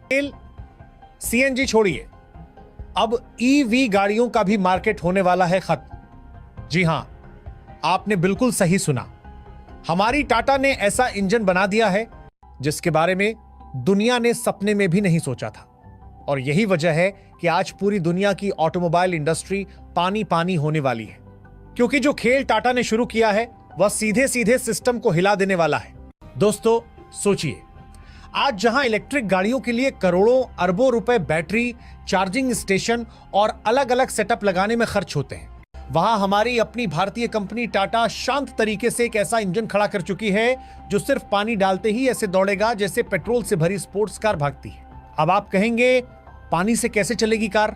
तेल, सीएनजी छोड़िए, अब ईवी गाड़ियों का भी मार्केट होने वाला है खत्म। जी हां, आपने बिल्कुल सही सुना। हमारी टाटा ने ऐसा इंजन बना दिया है जिसके बारे में दुनिया ने सपने में भी नहीं सोचा था। और यही वजह है कि आज पूरी दुनिया की ऑटोमोबाइल इंडस्ट्री पानी पानी होने वाली है, क्योंकि जो खेल टाटा ने शुरू किया है वह सीधे सीधे सिस्टम को हिला देने वाला है। दोस्तों सोचिए, आज जहां इलेक्ट्रिक गाड़ियों के लिए करोड़ों अरबों रुपए बैटरी, चार्जिंग स्टेशन और अलग अलग सेटअप लगाने में खर्च होते हैं, वहां हमारी अपनी भारतीय कंपनी टाटा शांत तरीके से एक ऐसा इंजन खड़ा कर चुकी है जो सिर्फ पानी डालते ही ऐसे दौड़ेगा जैसे पेट्रोल से भरी स्पोर्ट्स कार भागती है। अब आप कहेंगे पानी से कैसे चलेगी कार?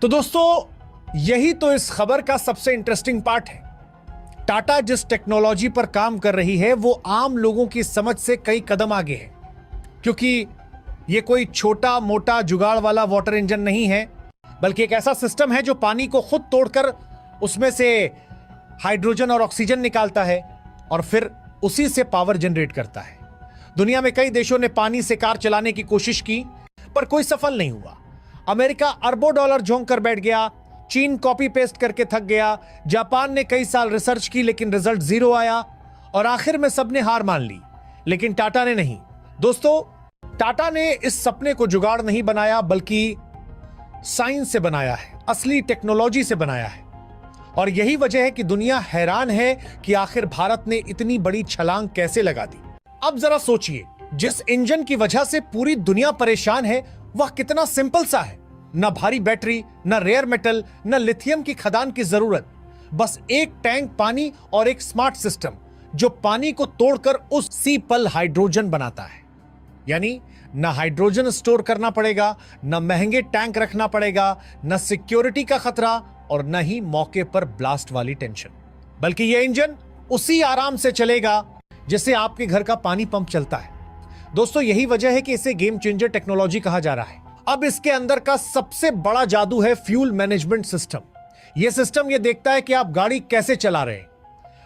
तो दोस्तों यही तो इस खबर का सबसे इंटरेस्टिंग पार्ट है। टाटा जिस टेक्नोलॉजी पर काम कर रही है वो आम लोगों की समझ से कई कदम आगे है, क्योंकि ये कोई छोटा मोटा जुगाड़ वाला वाटर इंजन नहीं है, बल्कि एक ऐसा सिस्टम है जो पानी को खुद तोड़कर उसमें से हाइड्रोजन और ऑक्सीजन निकालता है और फिर उसी से पावर जनरेट करता है। दुनिया में कई देशों ने पानी से कार चलाने की कोशिश की पर कोई सफल नहीं हुआ। अमेरिका अरबों डॉलर झोंक कर बैठ गया, चीन कॉपी पेस्ट करके थक गया, जापान ने कई साल रिसर्च की लेकिन रिजल्ट जीरो आया और आखिर में सबने हार मान ली, लेकिन टाटा ने नहीं। दोस्तों टाटा ने इस सपने को जुगाड़ नहीं बनाया बल्कि साइंस से बनाया है, असली टेक्नोलॉजी से बनाया है। और यही वजह है कि दुनिया हैरान है कि आखिर भारत ने इतनी बड़ी छलांग कैसे लगा दी। अब जरा सोचिए, जिस इंजन की वजह से पूरी दुनिया परेशान है वह कितना सिंपल सा है। न भारी बैटरी, न रेयर मेटल, न लिथियम की खदान की जरूरत, बस एक टैंक पानी और एक स्मार्ट सिस्टम जो पानी को तोड़कर उसी पल हाइड्रोजन बनाता है। यानी न हाइड्रोजन स्टोर करना पड़ेगा, न महंगे टैंक रखना पड़ेगा, न सिक्योरिटी का खतरा और न ही मौके पर ब्लास्ट वाली टेंशन, बल्कि यह इंजन उसी आराम से चलेगा जैसे आपके घर का पानी पंप चलता है। दोस्तों यही वजह है कि इसे गेम चेंजर टेक्नोलॉजी कहा जा रहा है। अब इसके अंदर का सबसे बड़ा जादू है फ्यूल मैनेजमेंट सिस्टम। यह सिस्टम यह देखता है कि आप गाड़ी कैसे चला रहे हैं।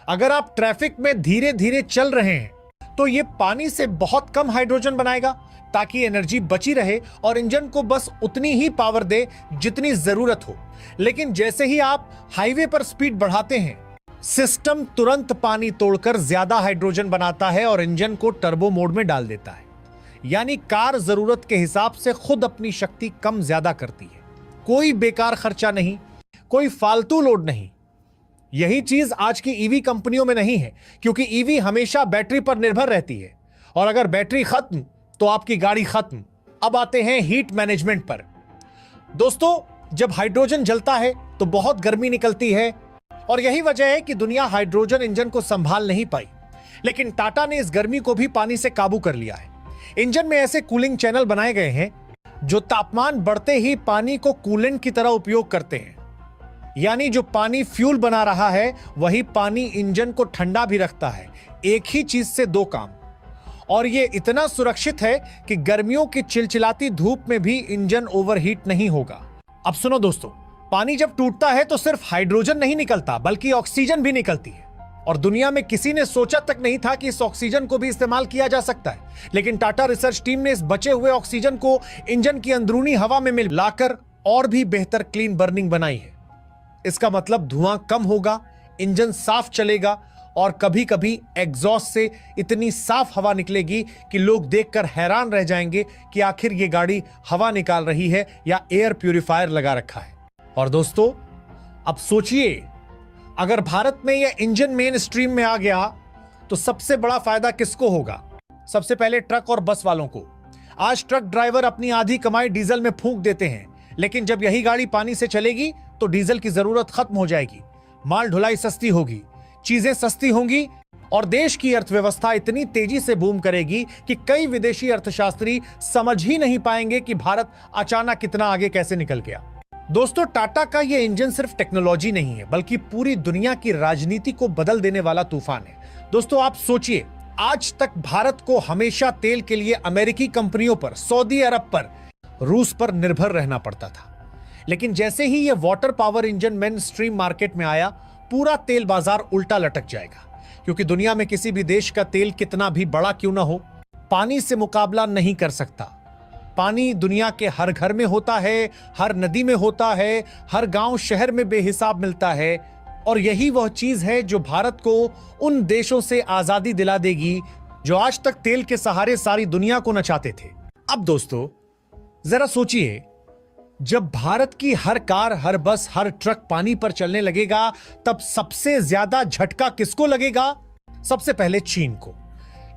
अगर आप ट्रैफिक में धीरे धीरे चल रहे हैं तो यह पानी से बहुत कम हाइड्रोजन बनाएगा ताकि एनर्जी बची रहे और इंजन को बस उतनी ही पावर दे जितनी जरूरत हो। लेकिन जैसे ही आप हाईवे पर स्पीड बढ़ाते हैं, सिस्टम तुरंत पानी तोड़कर ज्यादा हाइड्रोजन बनाता है और इंजन को टर्बो मोड में डाल देता है। यानी कार जरूरत के हिसाब से खुद अपनी शक्ति कम ज्यादा करती है। कोई बेकार खर्चा नहीं, कोई फालतू लोड नहीं। यही चीज आज की ईवी कंपनियों में नहीं है, क्योंकि ईवी हमेशा बैटरी पर निर्भर रहती है और अगर बैटरी खत्म तो आपकी गाड़ी खत्म। अब आते हैं हीट मैनेजमेंट पर। दोस्तों जब हाइड्रोजन जलता है तो बहुत गर्मी निकलती है और यही वजह है कि दुनिया हाइड्रोजन इंजन को संभाल नहीं पाई, लेकिन टाटा ने इस गर्मी को भी पानी से काबू कर लिया है। इंजन में ऐसे कूलिंग चैनल बनाए गए हैं जो तापमान बढ़ते ही पानी को कूलेंट की तरह उपयोग करते हैं। यानी जो पानी फ्यूल बना रहा है वही पानी इंजन को ठंडा भी रखता है। एक ही चीज से दो काम। और यह इतना सुरक्षित है कि गर्मियों की चिलचिलाती धूप में भी इंजन ओवरहीट नहीं होगा। अब सुनो दोस्तों, पानी जब टूटता है तो सिर्फ हाइड्रोजन नहीं निकलता बल्कि ऑक्सीजन भी निकलती है। और दुनिया में किसी ने सोचा तक नहीं था कि इस ऑक्सीजन को भी इस्तेमाल किया जा सकता है, लेकिन टाटा रिसर्च टीम ने इस बचे हुए ऑक्सीजन को इंजन की अंदरूनी हवा में मिलाकर और भी बेहतर क्लीन बर्निंग बनाई है। इसका मतलब धुआं कम होगा, इंजन साफ चलेगा और कभी कभी एग्जॉस्ट से इतनी साफ हवा निकलेगी कि लोग देखकर हैरान रह जाएंगे कि आखिर ये गाड़ी हवा निकाल रही है या एयर प्यूरिफायर लगा रखा है। और दोस्तों अब सोचिए, अगर भारत में यह इंजन मेन स्ट्रीम में आ गया तो सबसे बड़ा फायदा किसको होगा? सबसे पहले ट्रक और बस वालों को। आज ट्रक ड्राइवर अपनी आधी कमाई डीजल में फूंक देते हैं, लेकिन जब यही गाड़ी पानी से चलेगी तो डीजल की जरूरत खत्म हो जाएगी, माल ढुलाई सस्ती होगी, चीजें सस्ती होंगी और देश की अर्थव्यवस्था इतनी तेजी से बूम करेगी कि कई विदेशी अर्थशास्त्री समझ ही नहीं पाएंगे कि भारत अचानक कितना आगे कैसे निकल गया। दोस्तों टाटा का यह इंजन सिर्फ टेक्नोलॉजी नहीं है बल्कि पूरी दुनिया की राजनीति को बदल देने वाला तूफान है। दोस्तों आप सोचिए, आज तक भारत को हमेशा तेल के लिए अमेरिकी कंपनियों पर, सऊदी अरब पर, रूस पर निर्भर रहना पड़ता था। लेकिन जैसे ही यह water power engine main stream market में आया, पूरा तेल बाजार उल्टा लटक जाएगा, क्योंकि दुनिया में किसी भी देश का तेल कितना भी बड़ा क्यों ना हो, पानी से मुकाबला नहीं कर सकता। पानी दुनिया के हर घर में होता है, हर नदी में होता है, हर गांव शहर में बेहिसाब मिलता है। और यही वह चीज है जो भारत को उन देशों से आजादी दिला देगी जो आज तक तेल के सहारे सारी दुनिया को नचाते थे। अब दोस्तों जरा सोचिए, जब भारत की हर कार, हर बस, हर ट्रक पानी पर चलने लगेगा, तब सबसे ज्यादा झटका किसको लगेगा? सबसे पहले चीन को,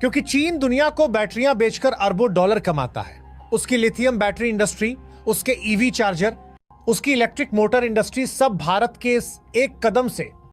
क्योंकि चीन दुनिया को बैटरियां बेचकर अरबों डॉलर कमाता है। उसकी लिथियम बैटरी इंडस्ट्री, उसके ईवी चार्जर, उसकी इलेक्ट्रिक मोटर इंडस्ट्री सब भारत के इस एक कदम से